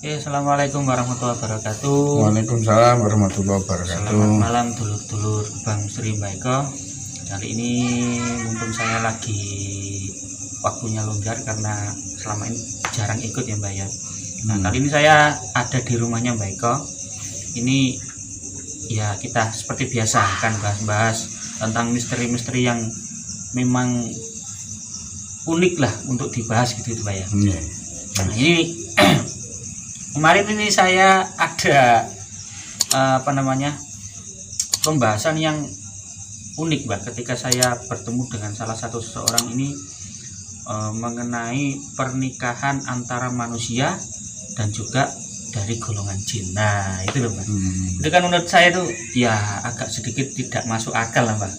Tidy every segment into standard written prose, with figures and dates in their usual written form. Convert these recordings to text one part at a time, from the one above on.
Assalamualaikum warahmatullahi wabarakatuh. Waalaikumsalam warahmatullahi wabarakatuh. Selamat malam dulur-dulur Bang Sri Baiko. Kali ini mumpung saya lagi waktunya longgar karena selama ini jarang ikut ya Mbak ya. Nah kali ini saya ada di rumahnya Mbak Iko. Ini ya kita seperti biasa akan bahas-bahas tentang misteri-misteri yang memang unik lah untuk dibahas gitu Mbak ya. Nah ini kemarin ini saya ada pembahasan yang unik Mbak ketika saya bertemu dengan salah satu seseorang ini mengenai pernikahan antara manusia dan juga dari golongan jin. Nah itu loh Mbak. Itu kan menurut saya itu ya agak sedikit tidak masuk akal lah Mbak.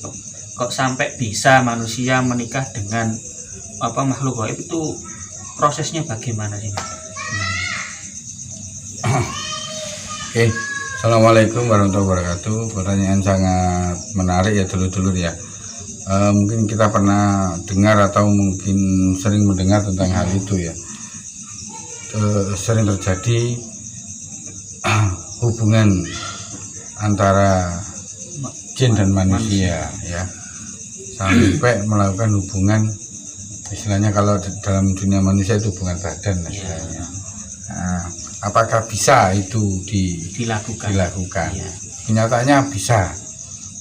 Kok sampai bisa manusia menikah dengan makhluk gaib, itu prosesnya bagaimana sih Mbak? Oke, Assalamualaikum warahmatullahi wabarakatuh. Pertanyaan sangat menarik ya dulur-dulur ya. Mungkin kita pernah dengar atau mungkin sering mendengar tentang hal itu ya. Sering terjadi hubungan antara jin dan manusia ya, sampai melakukan hubungan, istilahnya kalau dalam dunia manusia itu hubungan badan istilahnya. Nah, apakah bisa itu dilakukan? Ya. Kenyataannya bisa,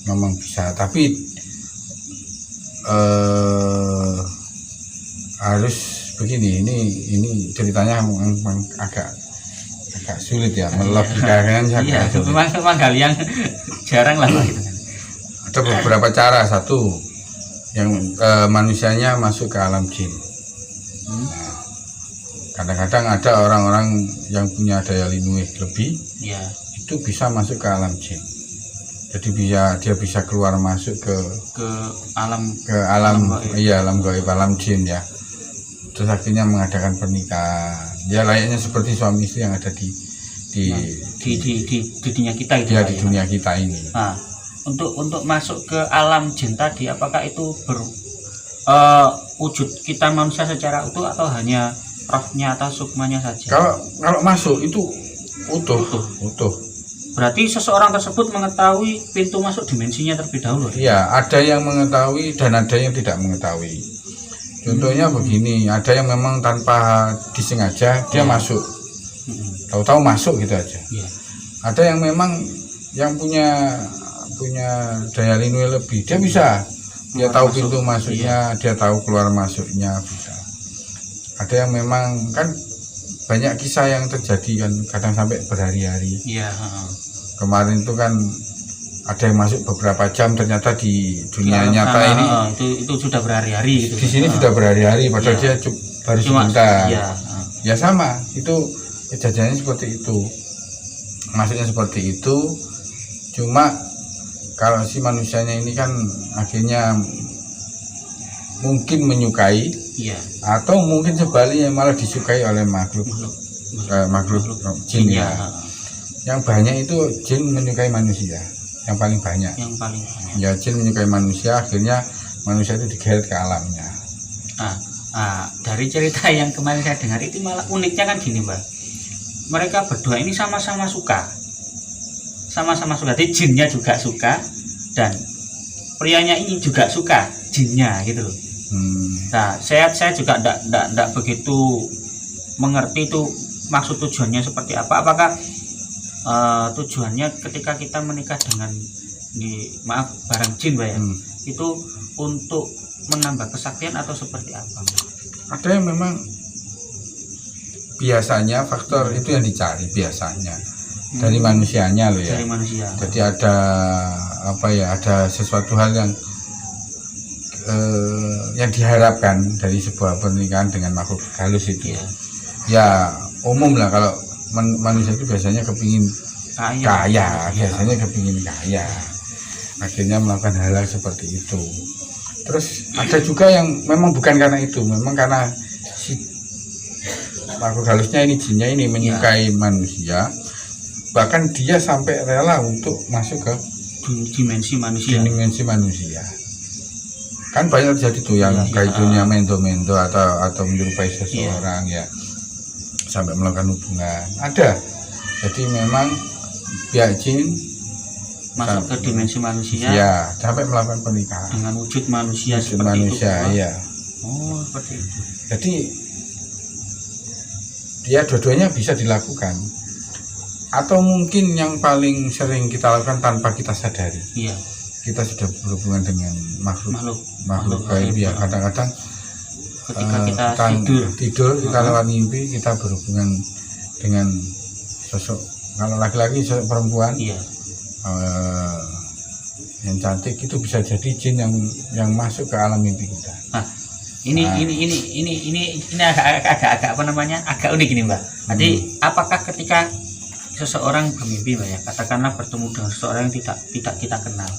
memang bisa, tapi harus begini. Ini ceritanya memang agak sulit ya, melogikakan. Iya, memang hal yang jarang lah Pak. Ada beberapa cara. Satu, yang manusianya masuk ke alam jin. Kadang-kadang ada orang-orang yang punya daya linguih lebih, ya, itu bisa masuk ke alam jin. Jadi dia bisa keluar masuk ke alam gaib, alam jin ya. Terus akhirnya mengadakan pernikahan. Ya layaknya seperti suami istri yang ada di dunia kita gitu. Ya, di dunia kita ini. Nah, untuk masuk ke alam jin tadi, apakah itu wujud kita manusia secara utuh atau hanya rohnya atau sukmanya saja? Kalau masuk itu utuh. Berarti seseorang tersebut mengetahui pintu masuk dimensinya terlebih dahulu. Iya, ada yang mengetahui dan ada yang tidak mengetahui. Contohnya begini, ada yang memang tanpa disengaja dia masuk, tahu-tahu masuk gitu aja. Ada yang memang yang punya daya linguih lebih, dia bisa, dia tahu pintu masuknya, dia tahu keluar masuknya, bisa. Ada yang memang kan banyak kisah yang terjadi kan, kadang sampai berhari-hari. Kemarin itu kan ada yang masuk beberapa jam, ternyata di dunia nyata ini itu sudah berhari-hari gitu. Di sini sudah berhari-hari, padahal dia baru sebentar. Ya sama, itu kejadiannya seperti itu, maksudnya seperti itu. Cuma kalau si manusianya ini kan akhirnya mungkin menyukai, atau mungkin sebaliknya malah disukai oleh makhluk jin ya. Yang banyak itu jin menyukai manusia, yang paling banyak. Ya, jin menyukai manusia, akhirnya manusia itu digeret ke alamnya. Dari cerita yang kemarin saya dengar itu malah uniknya kan gini Mbak, mereka berdua ini sama-sama suka. Jadi jinnya juga suka dan prianya ini juga suka jinnya gitu loh. Nah saya juga tidak begitu mengerti itu maksud tujuannya seperti apa. Apakah tujuannya ketika kita menikah dengan barang jin Mbak ya, itu untuk menambah kesaktian atau seperti apa Mbak? Ada yang memang biasanya faktor itu yang dicari biasanya dari manusianya loh ya. Dari manusia. Jadi ada sesuatu hal yang diharapkan dari sebuah pernikahan dengan makhluk halus itu. Ya umum lah, kalau manusia itu biasanya kepingin kaya. Biasanya kepingin kaya, akhirnya melakukan hal-hal seperti itu. Terus ada juga yang memang bukan karena itu, memang karena si makhluk halusnya ini, jinnya ini menyukai manusia, bahkan dia sampai rela untuk masuk ke dimensi manusia. Kan banyak terjadi tuh yang kayak dunia mendo-mendo atau menyerupai seseorang ya. sampai melakukan hubungan. Ada. Jadi memang pihak jin masuk ke dimensi manusia ya sampai melakukan pernikahan dengan wujud manusia wujud seperti manusia itu. Ya. Oh, seperti itu. Jadi dia dua-duanya bisa dilakukan. Atau mungkin yang paling sering kita lakukan tanpa kita sadari. Iya. Kita sudah berhubungan dengan makhluk gaib ya. Kadang-kadang ketika kita tidur kita lewat mimpi kita berhubungan dengan sosok, kalau laki-laki sosok perempuan. Iya. Yang cantik itu bisa jadi jin yang masuk ke alam mimpi kita. Nah, ini agak apa namanya, agak unik ini Mbak. Jadi apakah ketika seseorang bermimpi Mbak ya, katakanlah bertemu dengan seseorang yang tidak kita kenal,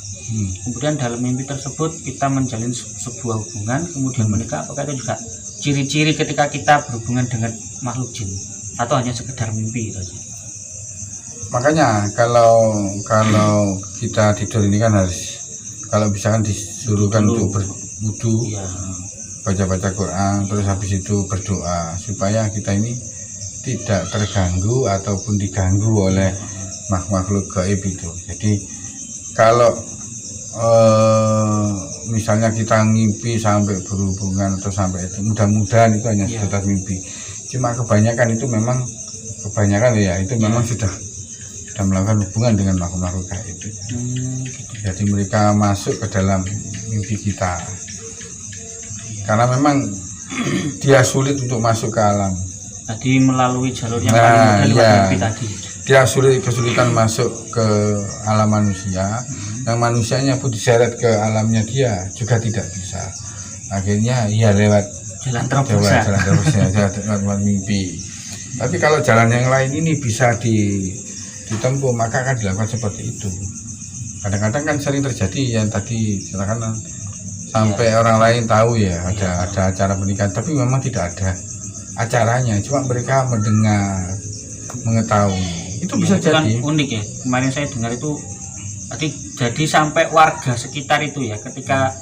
kemudian dalam mimpi tersebut kita menjalin sebuah hubungan kemudian menikah, apakah itu juga ciri-ciri ketika kita berhubungan dengan makhluk jin atau hanya sekedar mimpi itu aja? Makanya kalau kita tidur ini kan harus, kalau misalkan disuruhkan untuk berwudu, ya, baca-baca Quran, terus habis itu berdoa supaya kita ini tidak terganggu ataupun diganggu oleh makhluk gaib itu. Jadi kalau misalnya kita ngimpi sampai berhubungan atau sampai itu, mudah-mudahan itu hanya sebatas mimpi. Cuma kebanyakan itu memang memang sudah melakukan hubungan dengan makhluk gaib itu. Jadi mereka masuk ke dalam mimpi kita karena memang dia sulit untuk masuk ke alam. Tadi melalui jalur yang paling mimpi tadi. Dia kesulitan masuk ke alam manusia. Yang manusianya pun diseret ke alamnya dia juga tidak bisa. Akhirnya ya lewat jalan terbuka, lewat mimpi. Tapi kalau jalan yang lain ini bisa ditempuh, maka akan dilakukan seperti itu. Kadang-kadang kan sering terjadi yang tadi silakan sampai orang lain tahu ya ada acara pernikahan, tapi memang tidak ada acaranya, cuma mereka mendengar, mengetahui. Itu bisa itu jadi. Kan unik ya. Kemarin saya dengar itu jadi sampai warga sekitar itu ya ketika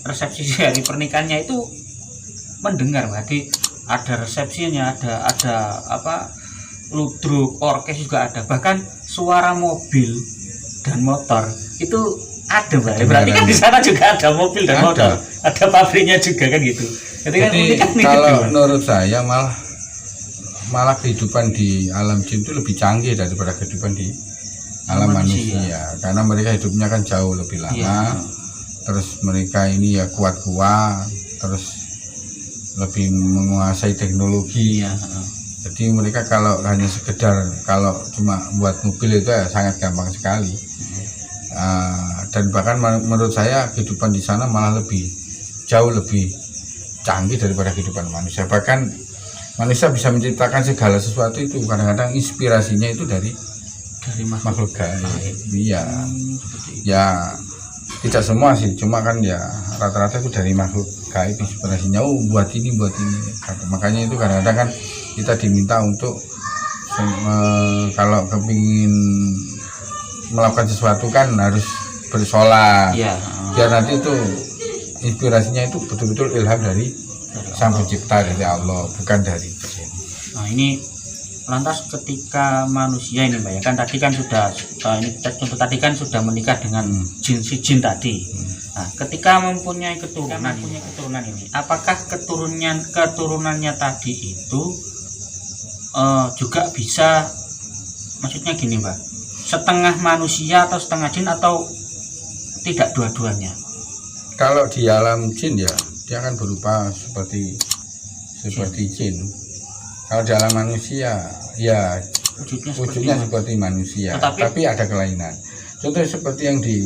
resepsi hari pernikahannya itu mendengar, berarti ada resepsinya, ada ludruk, orkes juga ada, bahkan suara mobil dan motor itu ada Mbak. Berarti kan di sana juga ada mobil dan motor, ada pabriknya juga kan gitu. Jadi kalau menurut saya malah kehidupan di alam jin itu lebih canggih daripada kehidupan di alam manusia. Karena mereka hidupnya kan jauh lebih lama. Terus mereka ini ya kuat-kuat, terus lebih menguasai teknologi. Jadi mereka kalau hanya sekedar kalau cuma buat mobil itu ya sangat gampang sekali. Dan bahkan menurut saya kehidupan di sana malah jauh lebih canggih daripada kehidupan manusia. Bahkan manusia bisa menciptakan segala sesuatu itu kadang-kadang inspirasinya itu dari makhluk gaib. Iya. Ya tidak semua sih, cuma kan ya rata-rata itu dari makhluk gaib inspirasinya. Buat ini. Makanya itu kadang-kadang kan kita diminta untuk kalau kepingin melakukan sesuatu kan harus bersolat. Biar nanti itu inspirasinya itu betul-betul ilham dari Sang Pencipta, dari Allah, bukan dari jin. Nah ini lantas ketika manusia ini Mbak ya, kan tadi kan sudah ini contoh tadi kan sudah menikah dengan jin tadi. Nah, ketika mempunyai keturunan ini, apakah keturunannya tadi itu juga bisa, maksudnya gini Mbak, setengah manusia atau setengah jin atau tidak dua-duanya? Kalau di alam jin ya dia akan berupa seperti jin. Kalau di alam manusia ya wujudnya seperti manusia, tapi ada kelainan. Contoh seperti yang di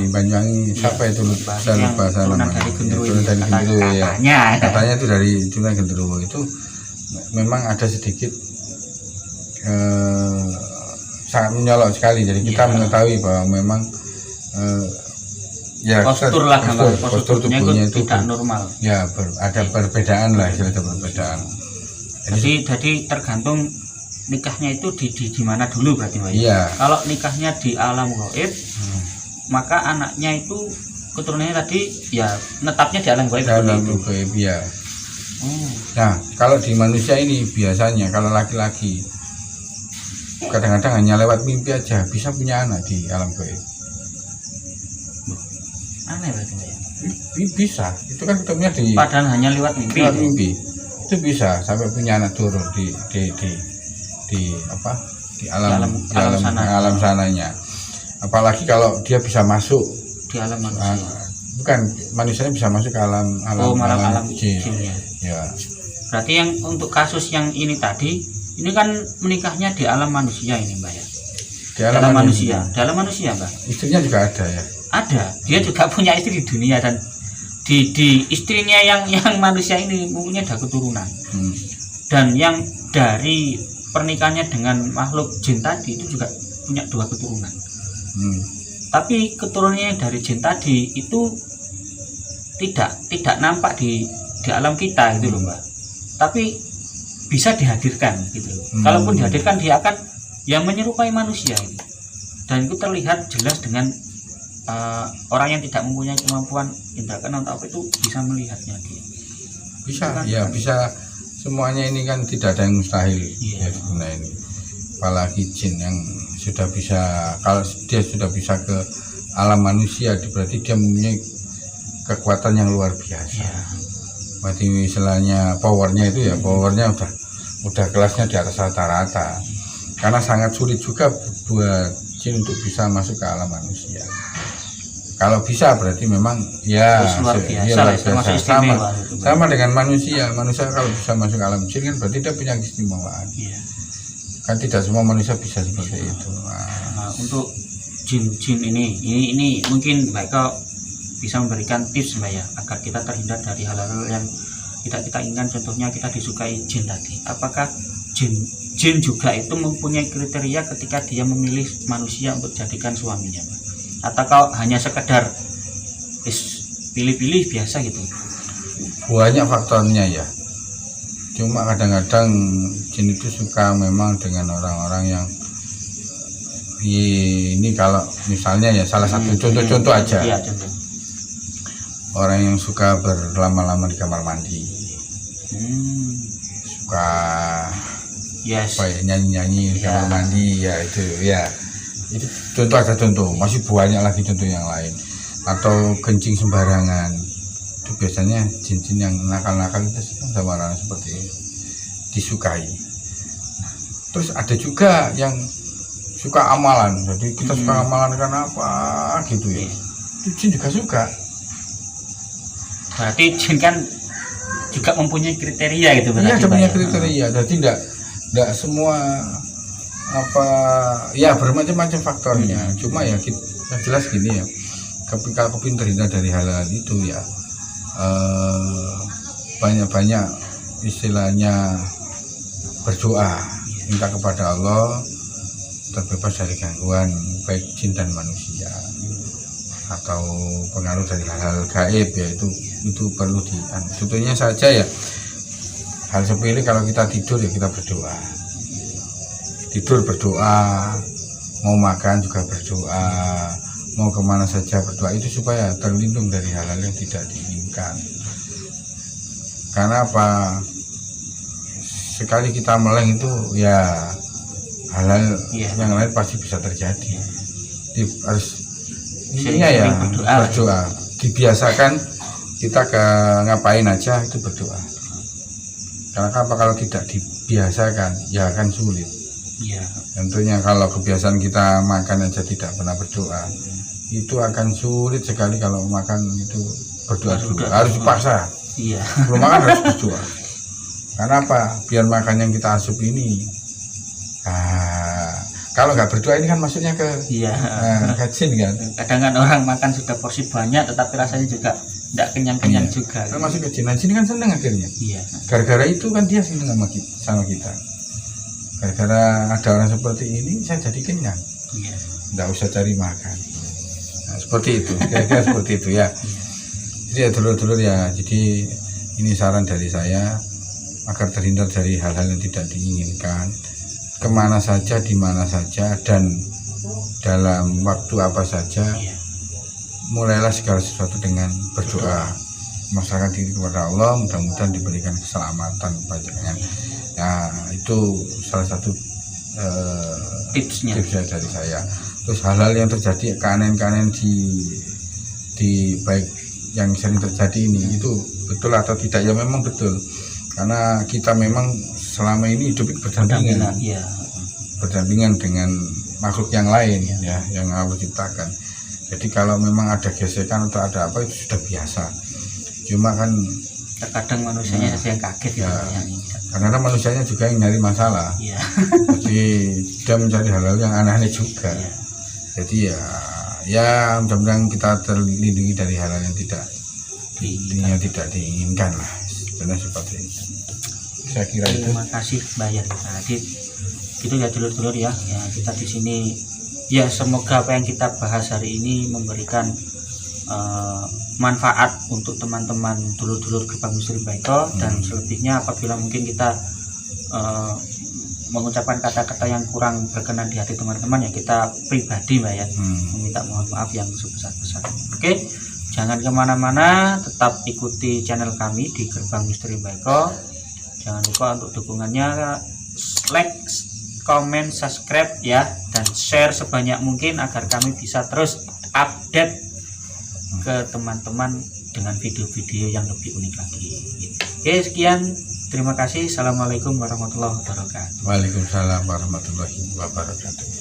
Banyuwangi, siapa itu lupa namanya, turun dari Genderuwo ya. Katanya itu dari turun Genderuwo itu memang ada sedikit sangat menyolok sekali. Jadi kita mengetahui bahwa memang postur tubuhnya itu tidak normal. Ya ada perbedaan lah, ada perbedaan. Jadi tergantung nikahnya itu di mana dulu berarti Mbak. Iya. Kalau nikahnya di alam gaib, maka anaknya itu keturunannya tadi ya netapnya di alam gaib. Alam gaib ya. Nah, kalau di manusia ini biasanya kalau laki-laki kadang-kadang hanya lewat mimpi aja bisa punya anak di alam gaib. Aneh berarti ya. Bisa, itu kan ketemunya di Padahal hanya lewat mimpi. lewat mimpi. Itu bisa sampai punya anak turun di apa? Di alam sananya. Apalagi kalau dia bisa masuk di alam manusia. Bukan, manusianya bisa masuk ke alam jin. Ya. Berarti yang untuk kasus yang ini tadi, ini kan menikahnya di alam manusia ini, Mbak ya. Di alam manusia. Di alam manusia, Mbak. Istrinya juga ada ya. Ada. Dia juga punya istri di dunia dan di istrinya yang manusia ini mempunyai ada keturunan. Dan yang dari pernikahannya dengan makhluk jin tadi itu juga punya 2 keturunan. Tapi keturunannya dari jin tadi itu tidak nampak di alam kita gitu loh, Mbak. Tapi bisa dihadirkan gitu loh. Kalaupun dihadirkan dia akan yang menyerupai manusia ini. Dan itu terlihat jelas dengan orang yang tidak mempunyai kemampuan indera keenam atau apa itu bisa melihatnya dia. Bisa, kan, ya kan? Bisa. Semuanya ini kan tidak ada yang mustahil. Iya. Ya, sebenarnya ini. Apalagi jin yang sudah bisa, kalau dia sudah bisa ke alam manusia, berarti dia mempunyai kekuatan yang luar biasa. Ya. Berarti misalnya powernya itu ya, powernya udah kelasnya di atas rata-rata. Karena sangat sulit juga buat jin untuk bisa masuk ke alam manusia. Kalau bisa berarti memang ya luar biasa, sama dengan manusia. Manusia kalau bisa masuk ke alam jin kan berarti dia punya keistimewaan. Ya. Kan tidak semua manusia bisa seperti itu. Nah, untuk jin-jin ini mungkin mereka bisa memberikan tips, Mbak ya, agar kita terhindar dari hal-hal yang tidak kita inginkan. Contohnya kita disukai jin tadi. Apakah jin juga itu mempunyai kriteria ketika dia memilih manusia untuk jadikan suaminya, Mbak? Atau kau hanya sekedar pilih-pilih biasa gitu? Banyak faktornya ya. Cuma kadang-kadang jin itu suka memang dengan orang-orang yang ini, kalau misalnya ya salah satu contoh aja. Iya, contoh. Orang yang suka berlama-lama di kamar mandi. Suka nyanyi-nyanyi di kamar mandi ya, itu ya. Itu contoh, masih banyak lagi contoh yang lain. Atau kencing sembarangan, itu biasanya jin-jin yang nakal-nakal itu sama orang seperti itu, disukai. Terus ada juga yang suka amalan, jadi kita suka amalan karena apa gitu ya, itu jin juga suka. Berarti jin kan juga mempunyai kriteria gitu, berarti. Iya, ada punya kriteria, jadi tidak semua ya bermacam-macam faktornya. Cuma ya kita jelas gini ya, ketika kepin terhindar dari hal-hal itu ya, banyak-banyak istilahnya berdoa, minta kepada Allah terbebas dari gangguan baik jin dan manusia atau pengaruh dari hal-hal gaib ya, itu perlu contohnya saja ya, hal sepele kalau kita tidur ya kita berdoa, mau makan juga berdoa, mau kemana saja berdoa, itu supaya terlindung dari hal-hal yang tidak diinginkan. Karena apa, sekali kita meleng itu ya hal-hal yang lain pasti bisa terjadi. Harus intinya ya berdoa. Dibiasakan kita ngapain aja itu berdoa. Karena apa, kalau tidak dibiasakan ya akan sulit. Iya. Tentunya kalau kebiasaan kita makan aja tidak pernah berdoa, itu akan sulit sekali. Kalau makan itu berdoa dulu, harus dipaksa. Iya. Belum makan harus berdoa. Karena apa? Biar makan yang kita asup ini. Kalau nggak berdoa ini kan masuknya ke jin kan. Kadang kan orang makan sudah porsi banyak, tetapi rasanya juga tidak kenyang-kenyang juga. Kan masuk ke jin. Nah, jin kan senang akhirnya. Iya. Gara-gara itu kan dia senang sama kita. Gara-gara ada orang seperti ini, saya jadi kenyang. Iya. Nggak usah cari makan. Nah, seperti itu, kira-kira seperti itu ya. Jadi ya dulur-dulur ya, jadi ini saran dari saya agar terhindar dari hal-hal yang tidak diinginkan. Kemana saja, di mana saja, dan dalam waktu apa saja, mulailah segala sesuatu dengan berdoa. memasrahkan diri kepada Allah, mudah-mudahan diberikan keselamatan panjenengan. Nah, itu salah satu tipsnya dari saya. Terus hal-hal yang terjadi, keanehan-keanehan di baik yang sering terjadi ini, itu betul atau tidak? Ya memang betul, karena kita memang selama ini hidup berdampingan, ya. Berdampingan dengan makhluk yang lain, ya, yang Allah ciptakan. Jadi kalau memang ada gesekan atau ada apa, itu sudah biasa. Cuma kan terkadang manusianya saja yang kaget ya, karena manusianya juga yang nyari masalah. Ya. Jadi dia mencari hal-hal yang aneh-aneh juga. Ya. Jadi ya mudah-mudahan kita terlindungi dari hal-hal yang tidak diinginkan lah. Karena seperti itu. Saya kira itu. Terima kasih Mbak Yan. Jadi itu ya dulur-dulur ya. Ya kita di sini ya semoga apa yang kita bahas hari ini memberikan manfaat untuk teman-teman dulur-dulur Gerbang Misteri Baiko, dan selebihnya apabila mungkin kita mengucapkan kata-kata yang kurang berkenan di hati teman-teman, ya kita pribadi Mbak ya meminta mohon maaf yang sebesar-besarnya. Oke, jangan kemana-mana, tetap ikuti channel kami di Gerbang Misteri Baiko. Jangan lupa untuk dukungannya, like, komen, subscribe ya, dan share sebanyak mungkin agar kami bisa terus update ke teman-teman dengan video-video yang lebih unik lagi. Oke, sekian, terima kasih. Assalamualaikum warahmatullahi wabarakatuh. Waalaikumsalam warahmatullahi wabarakatuh.